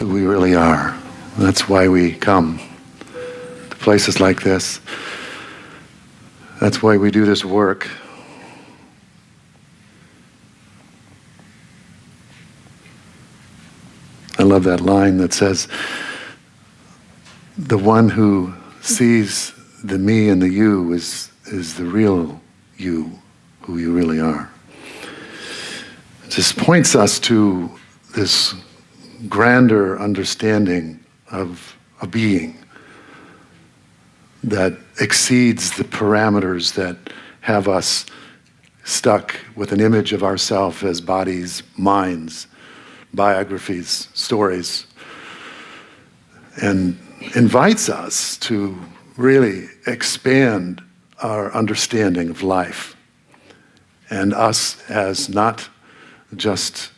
who we really are. That's why we come to places like this. That's why we do this work. I love that line that says, the one who sees the me and the you is the real you, who you really are. It just points us to this grander understanding of a being that exceeds the parameters that have us stuck with an image of ourselves as bodies, minds, biographies, stories, and invites us to really expand our understanding of life and us as not just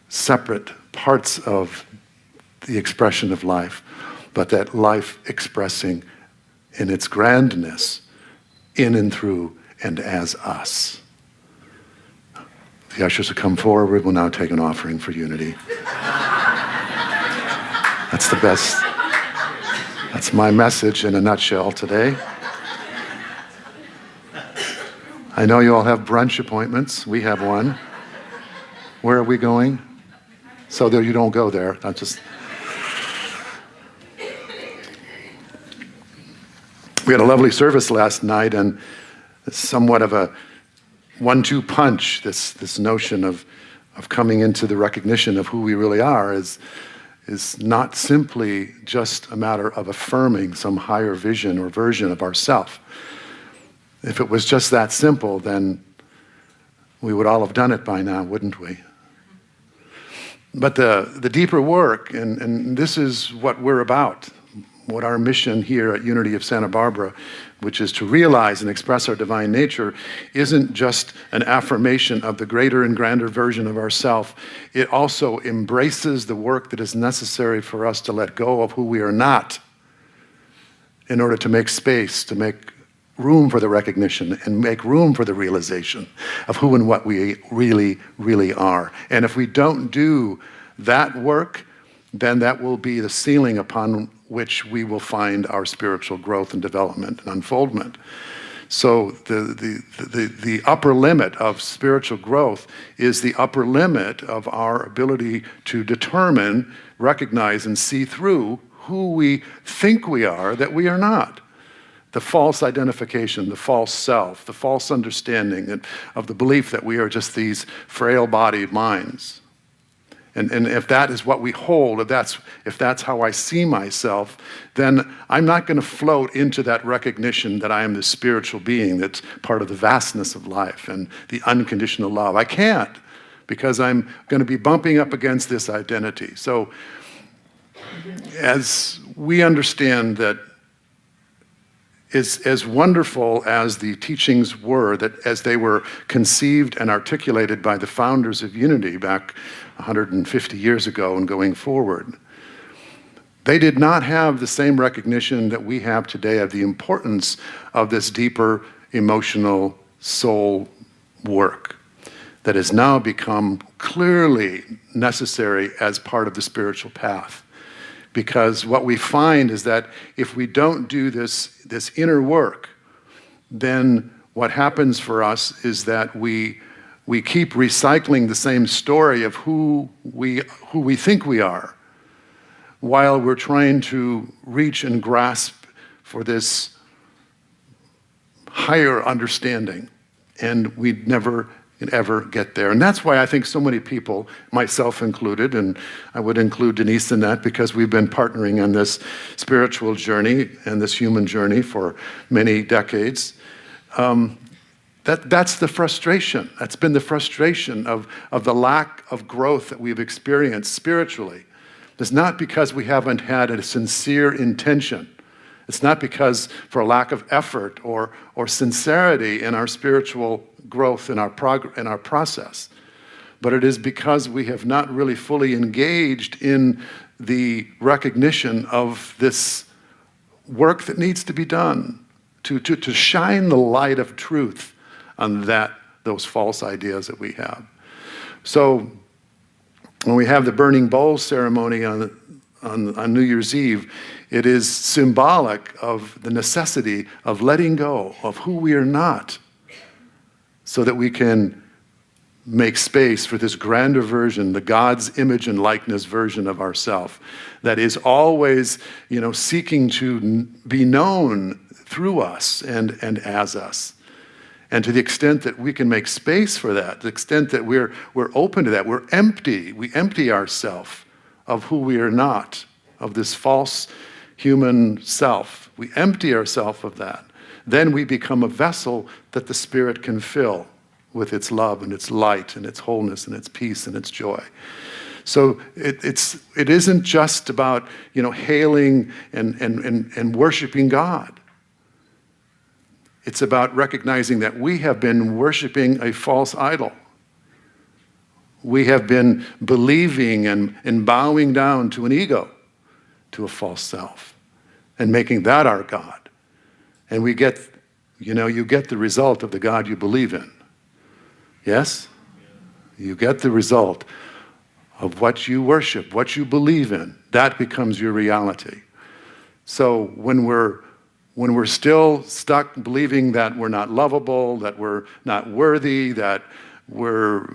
separate parts of the expression of life, but that life expressing in its grandness in and through and as us. The ushers will come forward. We'll now take an offering for unity. That's the best. That's my message in a nutshell today. I know you all have brunch appointments. We have one. Where are we going? So that you don't go there. Not just. We had a lovely service last night, and somewhat of a 1-2 punch. This notion of coming into the recognition of who we really are is not simply just a matter of affirming some higher vision or version of ourself. If it was just that simple, then we would all have done it by now, wouldn't we? But the deeper work, and this is what we're about, what our mission here at Unity of Santa Barbara, which is to realize and express our divine nature, isn't just an affirmation of the greater and grander version of ourself. It also embraces the work that is necessary for us to let go of who we are not in order to make space, to make room for the recognition and make room for the realization of who and what we really, really are. And if we don't do that work, then that will be the ceiling upon which we will find our spiritual growth and development and unfoldment. So the upper limit of spiritual growth is the upper limit of our ability to determine, recognize, and see through who we think we are that we are not. The false identification, the false self, the false understanding of the belief that we are just these frail-bodied minds. And if that is what we hold, if that's how I see myself, then I'm not going to float into that recognition that I am this spiritual being that's part of the vastness of life and the unconditional love. I can't, because I'm going to be bumping up against this identity. So as we understand that, as wonderful as the teachings were, that as they were conceived and articulated by the founders of Unity back 150 years ago and going forward, they did not have the same recognition that we have today of the importance of this deeper emotional soul work that has now become clearly necessary as part of the spiritual path. Because what we find is that if we don't do this inner work, then what happens for us is that we keep recycling the same story of who we think we are, while we're trying to reach and grasp for this higher understanding, and we never ever get there. And that's why I think so many people, myself included, and I would include Denise in that, because we've been partnering on this spiritual journey and this human journey for many decades. That's the frustration. That's been the frustration of the lack of growth that we've experienced spiritually. It's not because we haven't had a sincere intention. It's not because for a lack of effort or sincerity in our spiritual growth in our process, but it is because we have not really fully engaged in the recognition of this work that needs to be done to shine the light of truth on those false ideas that we have. So when we have the burning bowl ceremony on on New Year's Eve, it is symbolic of the necessity of letting go of who we are not so that we can make space for this grander version, the God's image and likeness version of ourself that is always, seeking to be known through us and as us. And to the extent that we can make space for that, the extent that we're open to that, we empty ourselves of who we are not, of this false human self. We empty ourselves of that. Then we become a vessel that the Spirit can fill with its love and its light and its wholeness and its peace and its joy. So it isn't just about hailing and worshiping God. It's about recognizing that we have been worshiping a false idol. We have been believing and bowing down to an ego, to a false self, and making that our God. And we get, you get the result of the God you believe in. Yes? You get the result of what you worship, what you believe in. That becomes your reality. So when we're still stuck believing that we're not lovable, that we're not worthy, that we're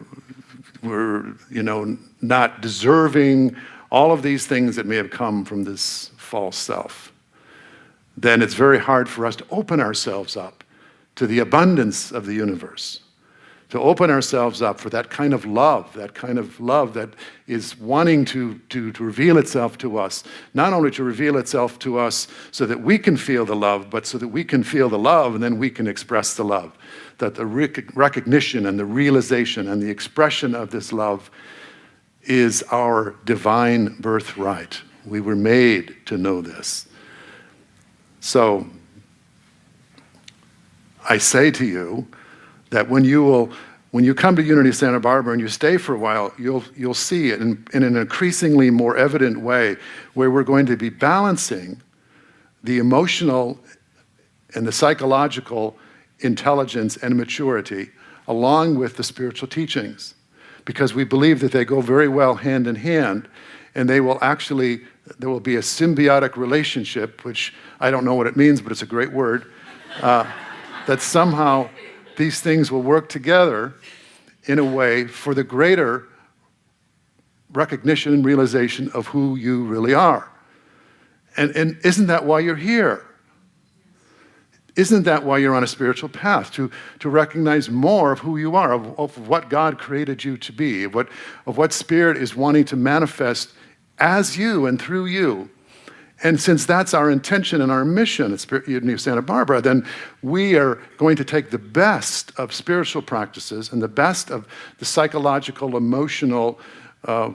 not deserving, all of these things that may have come from this false self, then it's very hard for us to open ourselves up to the abundance of the universe, to open ourselves up for that kind of love that is wanting to reveal itself to us, not only to reveal itself to us so that we can feel the love, but so that we can feel the love and then we can express the love. That the recognition and the realization and the expression of this love is our divine birthright. We were made to know this. So I say to you that when you come to Unity Santa Barbara and you stay for a while, you'll see it in an increasingly more evident way, where we're going to be balancing the emotional and the psychological intelligence and maturity along with the spiritual teachings, because we believe that they go very well hand in hand, and there will be a symbiotic relationship, which I don't know what it means, but it's a great word, that somehow these things will work together in a way for the greater recognition and realization of who you really are. And isn't that why you're here? Isn't that why you're on a spiritual path? To recognize more of who you are, of what God created you to be, of what Spirit is wanting to manifest as you and through you. And since that's our intention and our mission at Unity of Santa Barbara, then we are going to take the best of spiritual practices and the best of the psychological, emotional,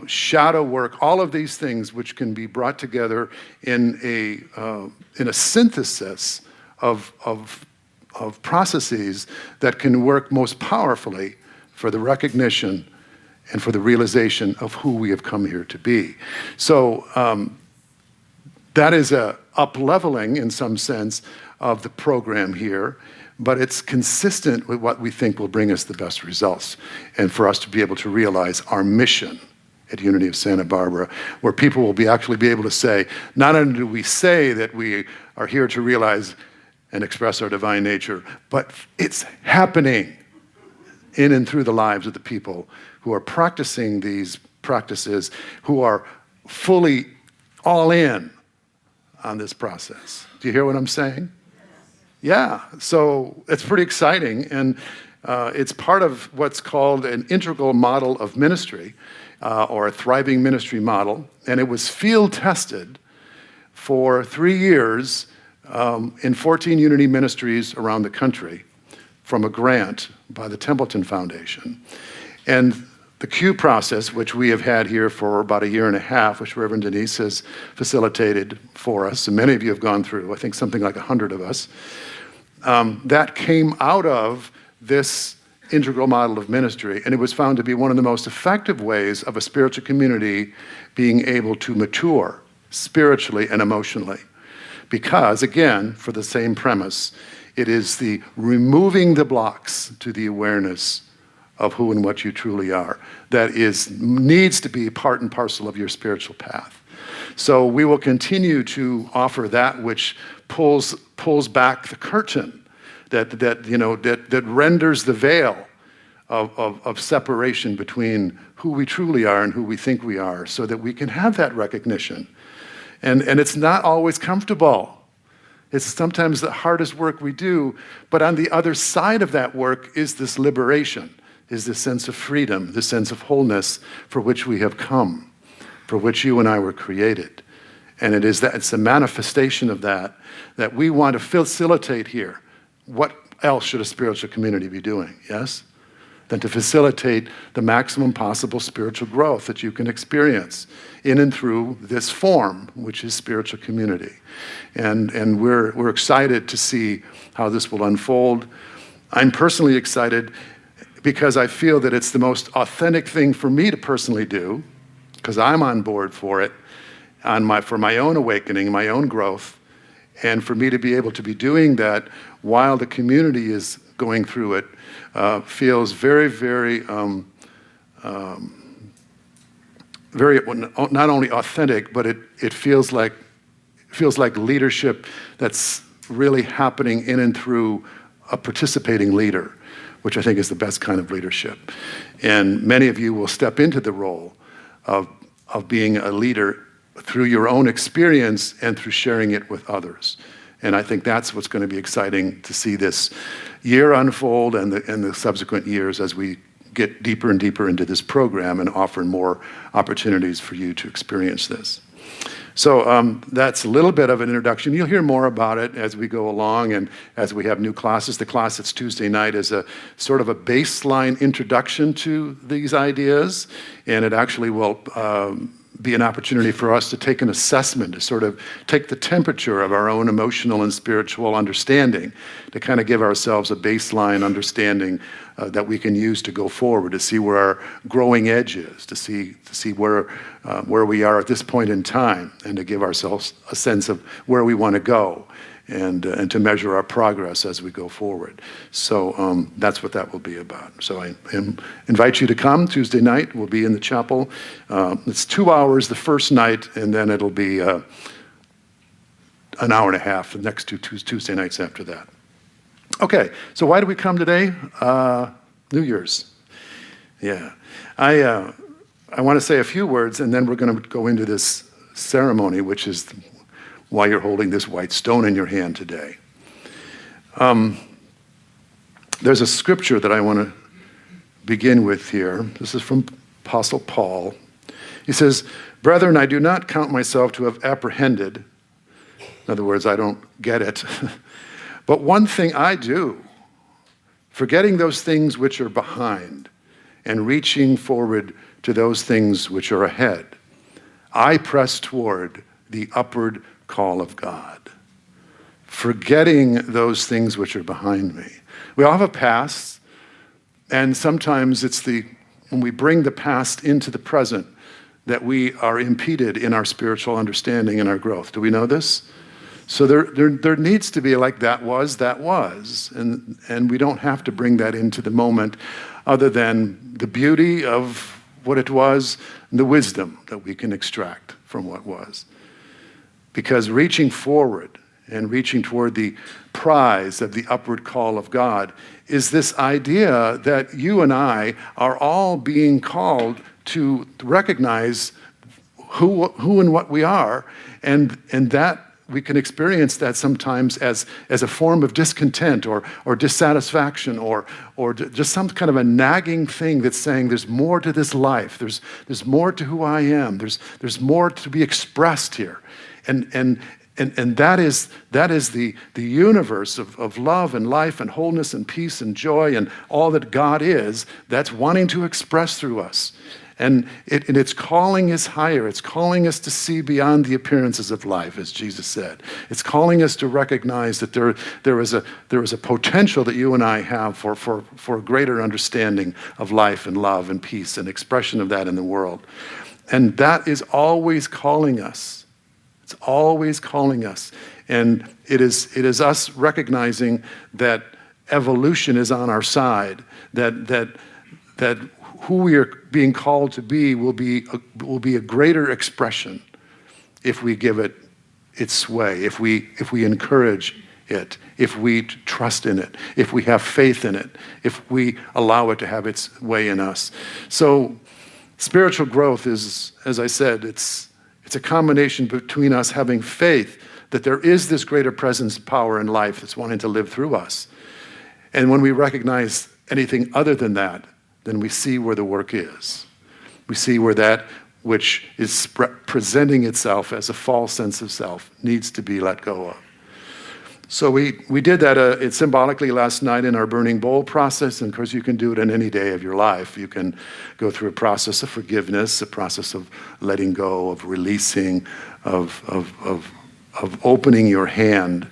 shadow work, all of these things which can be brought together in a synthesis of processes that can work most powerfully for the recognition and for the realization of who we have come here to be. So that is a up-leveling, in some sense, of the program here, but it's consistent with what we think will bring us the best results, and for us to be able to realize our mission at Unity of Santa Barbara, where people will actually be able to say, not only do we say that we are here to realize and express our divine nature, but it's happening in and through the lives of the people who are practicing these practices, who are fully all in on this process. Do you hear what I'm saying? Yeah, so it's pretty exciting, and it's part of what's called an integral model of ministry, or a thriving ministry model, and it was field tested for 3 years in 14 Unity ministries around the country from a grant by the Templeton Foundation. And the Q process, which we have had here for about 1.5 years, which Reverend Denise has facilitated for us, and many of you have gone through, I think something like 100 of us, that came out of this integral model of ministry, and it was found to be one of the most effective ways of a spiritual community being able to mature spiritually and emotionally. Because, again, for the same premise, it is the removing the blocks to the awareness of who and what you truly are that needs to be part and parcel of your spiritual path. So we will continue to offer that which pulls back the curtain, that renders the veil of separation between who we truly are and who we think we are, so that we can have that recognition. And it's not always comfortable. It's sometimes the hardest work we do, but on the other side of that work is this liberation, is this sense of freedom, this sense of wholeness for which we have come, for which you and I were created. And it's a manifestation of that we want to facilitate here. What else should a spiritual community be doing, yes? Than to facilitate the maximum possible spiritual growth that you can experience in and through this form, which is spiritual community. And we're excited to see how this will unfold. I'm personally excited because I feel that it's the most authentic thing for me to personally do, because I'm on board for it, for my own awakening, my own growth, and for me to be able to be doing that while the community is going through it feels very, very, very not only authentic, but it feels like leadership that's really happening in and through a participating leader, which I think is the best kind of leadership. And many of you will step into the role of being a leader through your own experience and through sharing it with others. And I think that's what's going to be exciting to see this year unfold and the subsequent years as we get deeper and deeper into this program and offer more opportunities for you to experience this. So that's a little bit of an introduction. You'll hear more about it as we go along and as we have new classes. The class that's Tuesday night is a sort of a baseline introduction to these ideas, and it actually will be an opportunity for us to take an assessment, to sort of take the temperature of our own emotional and spiritual understanding, to kind of give ourselves a baseline understanding that we can use to go forward, to see where our growing edge is, to see where we are at this point in time, and to give ourselves a sense of where we want to go, and to measure our progress as we go forward. So that's what that will be about. So I invite you to come Tuesday night. We'll be in the chapel. It's 2 hours the first night, and then it'll be an hour and a half the next two Tuesday nights after that. Okay, so why do we come today? New Year's. Yeah. I want to say a few words, and then we're going to go into this ceremony, which is why you're holding this white stone in your hand today. There's a scripture that I want to begin with here. This is from Apostle Paul. He says, "Brethren, I do not count myself to have apprehended." In other words, I don't get it. "But one thing I do, forgetting those things which are behind and reaching forward to those things which are ahead, I press toward the upward call of God." Forgetting those things which are behind me. We all have a past, and sometimes it's when we bring the past into the present that we are impeded in our spiritual understanding and our growth. Do we know this? So there needs to be like that was, and we don't have to bring that into the moment, other than the beauty of what it was and the wisdom that we can extract from what was. Because reaching forward and reaching toward the prize of the upward call of God is this idea that you and I are all being called to recognize who and what we are, and that we can experience that sometimes as a form of discontent or dissatisfaction or just some kind of a nagging thing that's saying there's more to this life, there's more to who I am, there's more to be expressed here. And that is the universe of love and life and wholeness and peace and joy and all that God is, that's wanting to express through us. And its calling is higher. It's calling us to see beyond the appearances of life, as Jesus said. It's calling us to recognize that there is a potential that you and I have for a greater understanding of life and love and peace and expression of that in the world. And that is always calling us. It's always calling us. And it is us recognizing that evolution is on our side, that that who we are being called to be will be a greater expression if we give it its sway, if we encourage it, if we trust in it, if we have faith in it, if we allow it to have its way in us. So spiritual growth is, as I said, it's a combination between us having faith that there is this greater presence, power in life that's wanting to live through us. And when we recognize anything other than that, then we see where the work is. We see where that which is presenting itself as a false sense of self needs to be let go of. So we did that symbolically last night in our burning bowl process, and of course you can do it in any day of your life. You can go through a process of forgiveness, a process of letting go, of releasing, of opening your hand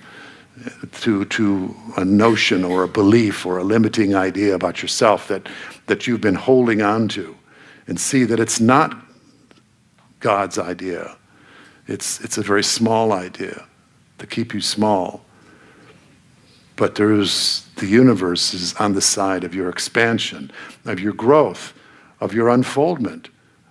to a notion or a belief or a limiting idea about yourself that you've been holding on to, and see that it's not God's idea. It's a very small idea to keep you small. But the universe is on the side of your expansion, of your growth, of your unfoldment,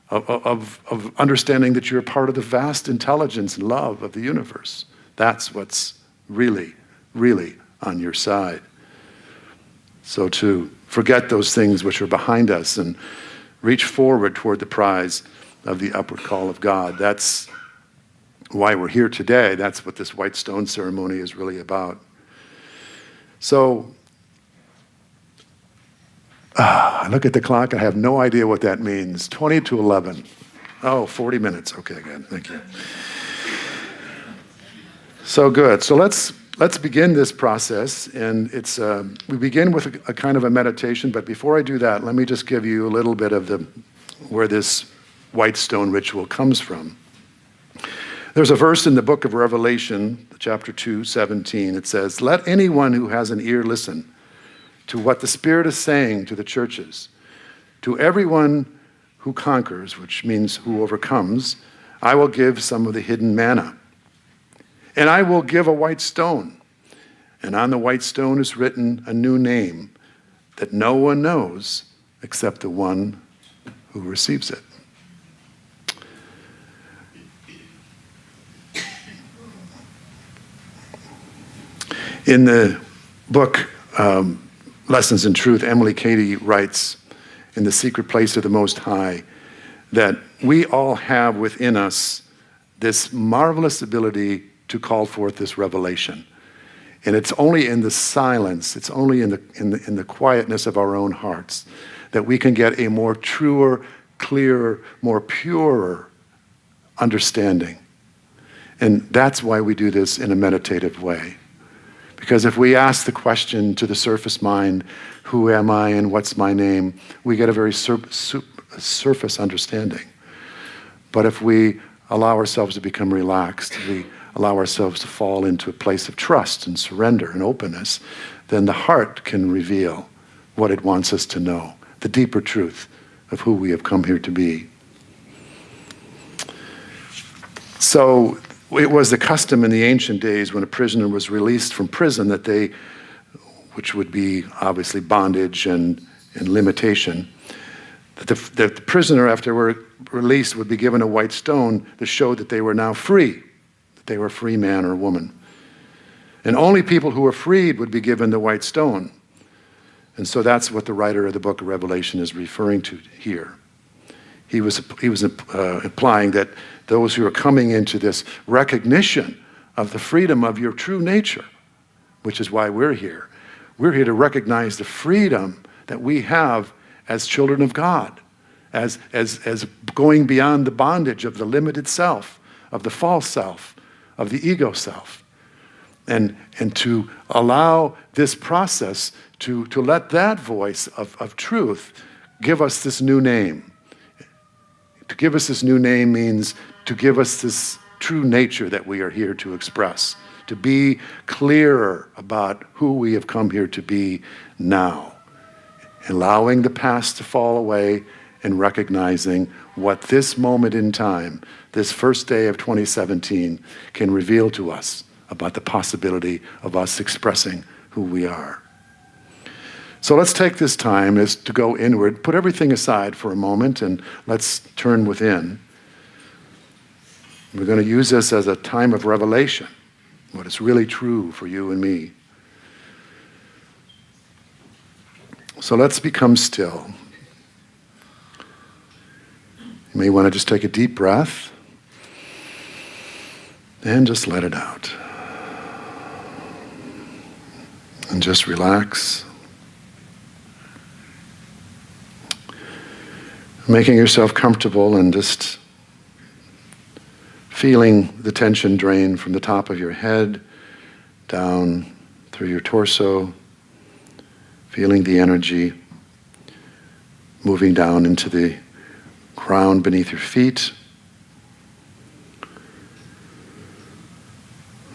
of understanding that you're a part of the vast intelligence and love of the universe. That's what's really, really on your side. So to forget those things which are behind us and reach forward toward the prize of the upward call of God. That's why we're here today. That's what this white stone ceremony is really about. So, I look at the clock, I have no idea what that means. 20 to 11. Oh, 40 minutes. Okay, good, thank you. So good, so let's begin this process, and we begin with a kind of a meditation, but before I do that, let me just give you a little bit of where this white stone ritual comes from. There's a verse in the book of Revelation, chapter 2:17. It says, "Let anyone who has an ear listen to what the Spirit is saying to the churches. To everyone who conquers," which means who overcomes, "I will give some of the hidden manna. And I will give a white stone. And on the white stone is written a new name that no one knows except the one who receives it." In the book, Lessons in Truth, Emily Cady writes, "In the secret place of the Most High," that we all have within us this marvelous ability to call forth this revelation. And it's only in the silence, it's only in the quietness of our own hearts that we can get a more truer, clearer, more purer understanding. And that's why we do this in a meditative way. Because if we ask the question to the surface mind, who am I and what's my name, we get a very surface understanding. But if we allow ourselves to become relaxed, we allow ourselves to fall into a place of trust and surrender and openness, then the heart can reveal what it wants us to know, the deeper truth of who we have come here to be. So it was the custom in the ancient days when a prisoner was released from prison which would be obviously bondage and limitation, that the prisoner, after they were released, would be given a white stone to show that they were now free, that they were a free man or woman. And only people who were freed would be given the white stone. And so that's what the writer of the book of Revelation is referring to here. He was implying that those who are coming into this recognition of the freedom of your true nature, which is why we're here. We're here to recognize the freedom that we have as children of God, as going beyond the bondage of the limited self, of the false self, of the ego self. And to allow this process to let that voice of truth give us this new name. To give us this new name means to give us this true nature that we are here to express, to be clearer about who we have come here to be now, allowing the past to fall away and recognizing what this moment in time, this first day of 2017, can reveal to us about the possibility of us expressing who we are. So let's take this time as to go inward, put everything aside for a moment, and let's turn within. We're going to use this as a time of revelation, what is really true for you and me. So let's become still. You may want to just take a deep breath and just let it out. And just relax. Making yourself comfortable and just feeling the tension drain from the top of your head down through your torso, feeling the energy moving down into the ground beneath your feet.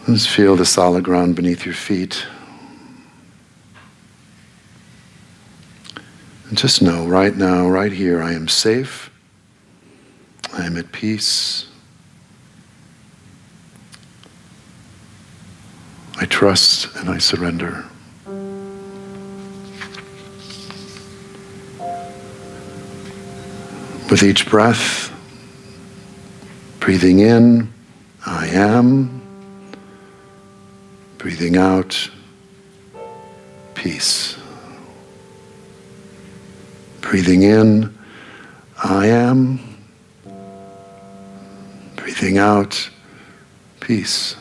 Just feel the solid ground beneath your feet. And just know right now, right here, I am safe. I am at peace. I trust and I surrender. With each breath, breathing in, I am. Breathing out, peace. Breathing in, I am. Breathing out, peace.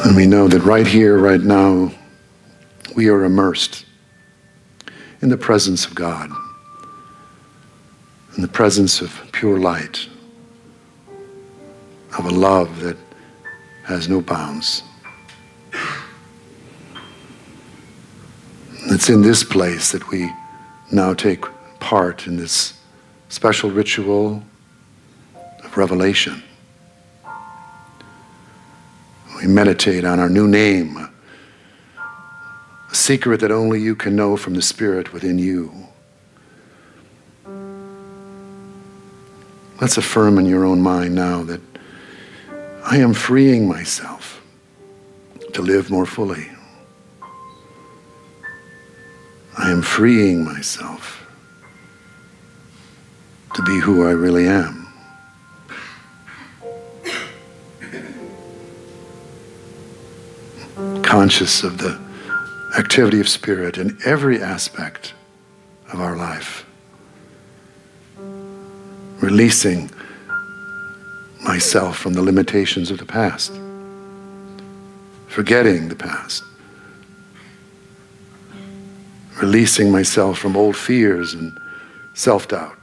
And we know that right here, right now, we are immersed in the presence of God, in the presence of pure light, of a love that has no bounds. And it's in this place that we now take part in this special ritual of revelation. We meditate on our new name, a secret that only you can know from the Spirit within you. Let's affirm in your own mind now that I am freeing myself to live more fully. I am freeing myself to be who I really am. Conscious of the activity of Spirit in every aspect of our life. Releasing myself from the limitations of the past. Forgetting the past. Releasing myself from old fears and self-doubt.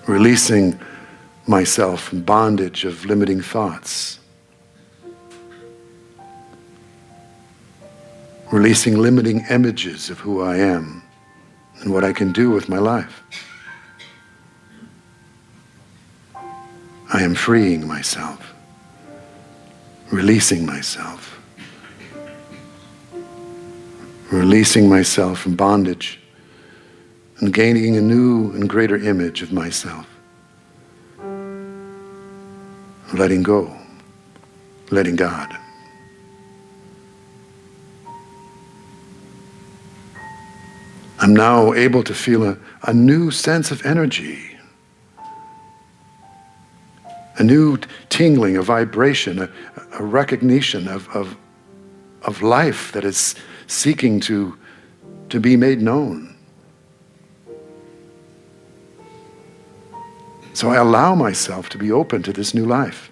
Releasing myself from bondage of limiting thoughts. Releasing limiting images of who I am and what I can do with my life. I am freeing myself, releasing myself, releasing myself from bondage and gaining a new and greater image of myself. Letting go, letting God. I'm now able to feel a new sense of energy, a new tingling, a vibration, a recognition of life that is seeking to be made known. So I allow myself to be open to this new life,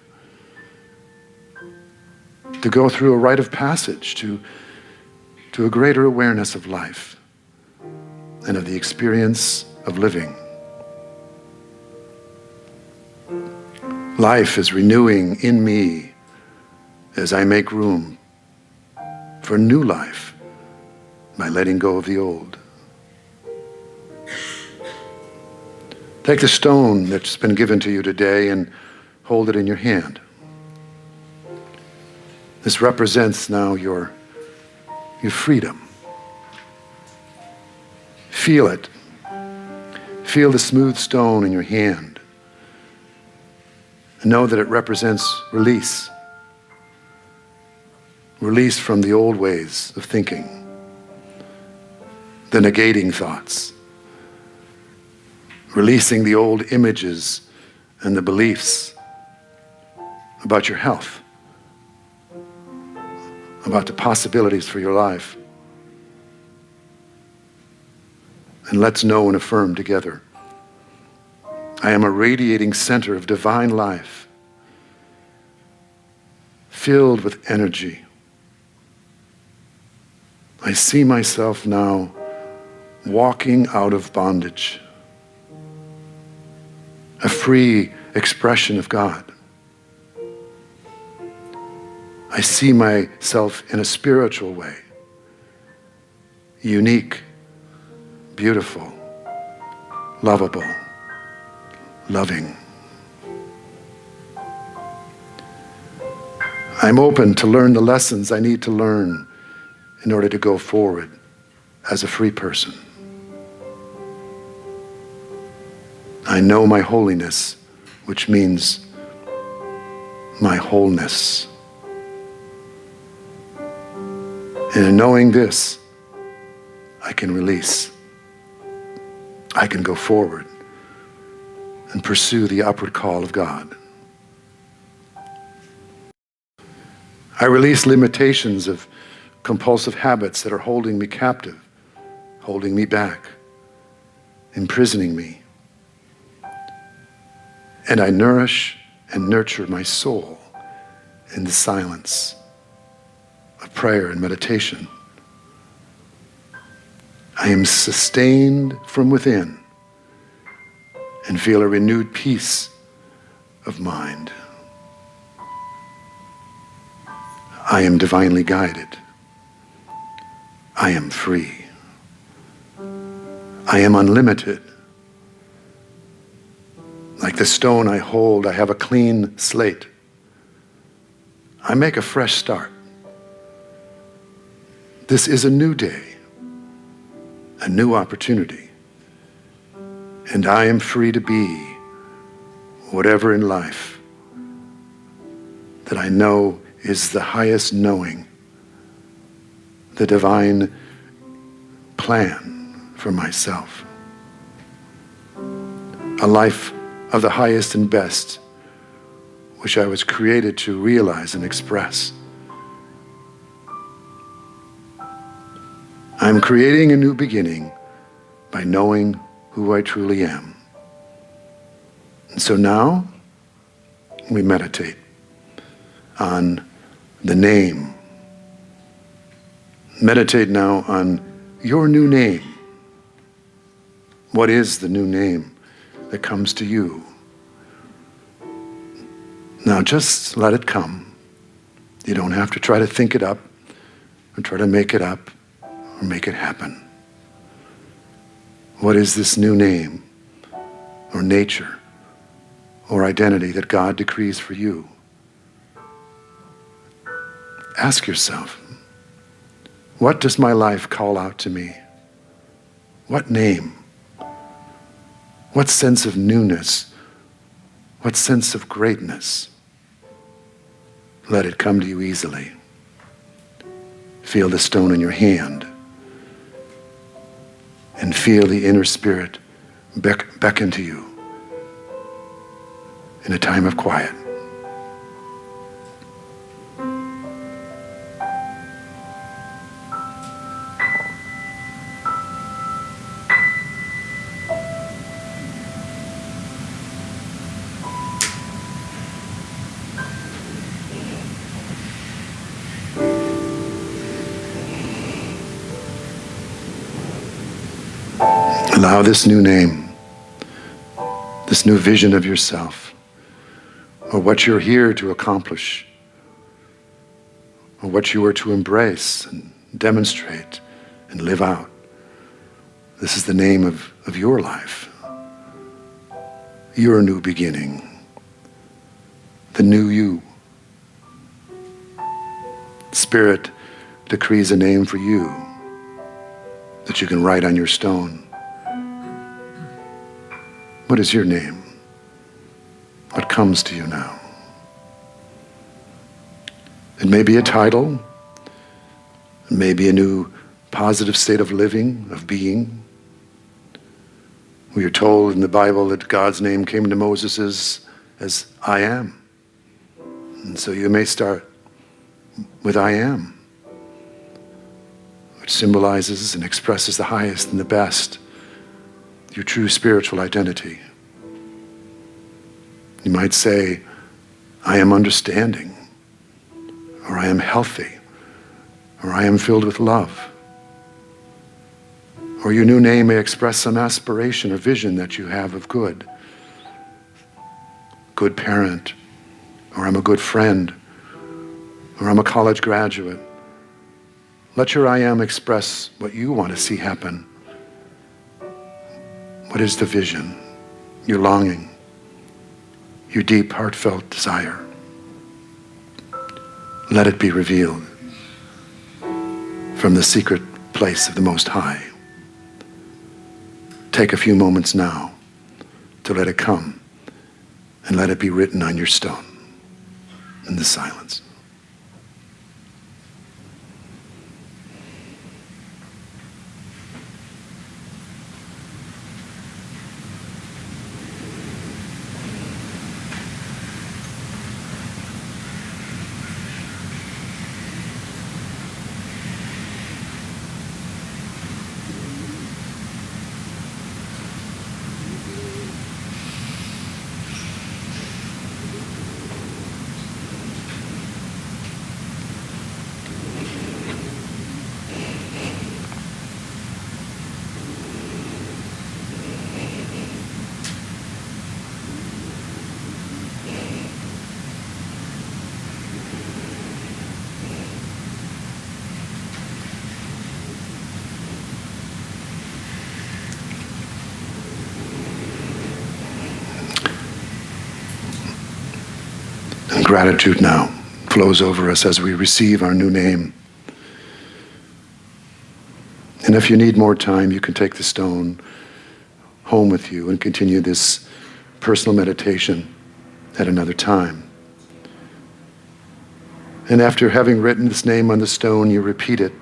to go through a rite of passage to a greater awareness of life and of the experience of living. Life is renewing in me as I make room for new life by letting go of the old. Take the stone that's been given to you today and hold it in your hand. This represents now your freedom, Feel it. Feel the smooth stone in your hand. And know that it represents release. Release from the old ways of thinking, the negating thoughts, releasing the old images and the beliefs about your health, about the possibilities for your life. And let's know and affirm together. I am a radiating center of divine life, filled with energy. I see myself now walking out of bondage, a free expression of God. I see myself in a spiritual way, unique, beautiful, lovable, loving. I'm open to learn the lessons I need to learn in order to go forward as a free person. I know my holiness, which means my wholeness. And in knowing this, I can release. I can go forward and pursue the upward call of God. I release limitations of compulsive habits that are holding me captive, holding me back, imprisoning me. And I nourish and nurture my soul in the silence of prayer and meditation. I am sustained from within and feel a renewed peace of mind. I am divinely guided. I am free. I am unlimited. Like the stone I hold, I have a clean slate. I make a fresh start. This is a new day, a new opportunity, and I am free to be whatever in life that I know is the highest knowing, the divine plan for myself. A life of the highest and best, which I was created to realize and express. I'm creating a new beginning by knowing who I truly am. And so now we meditate on the name. Meditate now on your new name. What is the new name that comes to you? Now just let it come. You don't have to try to think it up or try to make it up or make it happen. What is this new name or nature or identity that God decrees for you? Ask yourself, what does my life call out to me? What name? What sense of newness? What sense of greatness? Let it come to you easily. Feel the stone in your hand and feel the inner spirit beckon to you in a time of quiet. Allow this new name, this new vision of yourself, or what you're here to accomplish, or what you are to embrace and demonstrate and live out. This is the name of your life, your new beginning, the new you. Spirit decrees a name for you that you can write on your stone. What is your name? What comes to you now? It may be a title. It may be a new positive state of living, of being. We are told in the Bible that God's name came to Moses as I am. And so you may start with I am, which symbolizes and expresses the highest and the best, your true spiritual identity. You might say, I am understanding, or I am healthy, or I am filled with love. Or your new name may express some aspiration or vision that you have of good. Good parent, or I'm a good friend, or I'm a college graduate. Let your I am express what you want to see happen. What is the vision, your longing, your deep, heartfelt desire? Let it be revealed from the secret place of the Most High. Take a few moments now to let it come and let it be written on your stone in the silence. And gratitude now flows over us as we receive our new name. And if you need more time, you can take the stone home with you and continue this personal meditation at another time. And after having written this name on the stone, you repeat it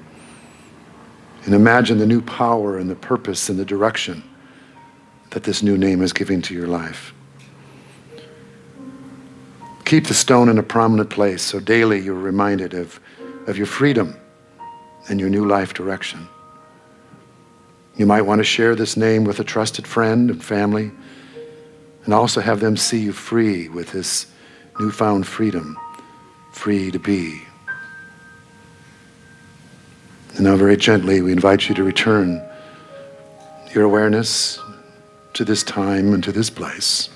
and imagine the new power and the purpose and the direction that this new name is giving to your life. Keep the stone in a prominent place so daily you're reminded of your freedom and your new life direction. You might want to share this name with a trusted friend and family and also have them see you free with this newfound freedom, free to be. And now very gently we invite you to return your awareness to this time and to this place,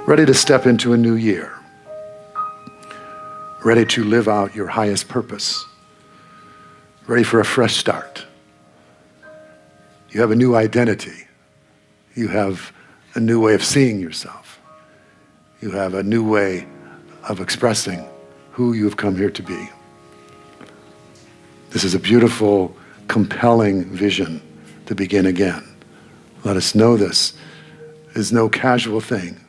ready to step into a new year, ready to live out your highest purpose, ready for a fresh start. You have a new identity. You have a new way of seeing yourself. You have a new way of expressing who you have come here to be. This is a beautiful, compelling vision to begin again. Let us know this is no casual thing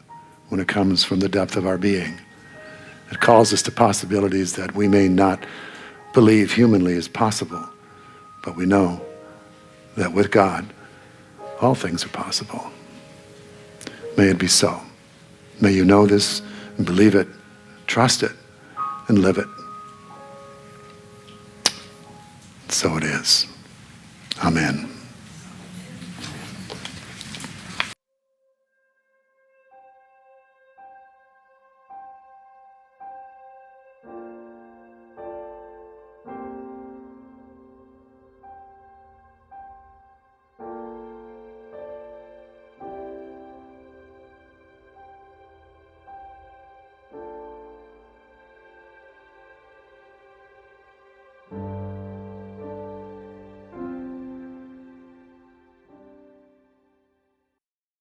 when it comes from the depth of our being. It calls us to possibilities that we may not believe humanly is possible, but we know that with God, all things are possible. May it be so. May you know this and believe it, trust it, and live it. So it is. Amen.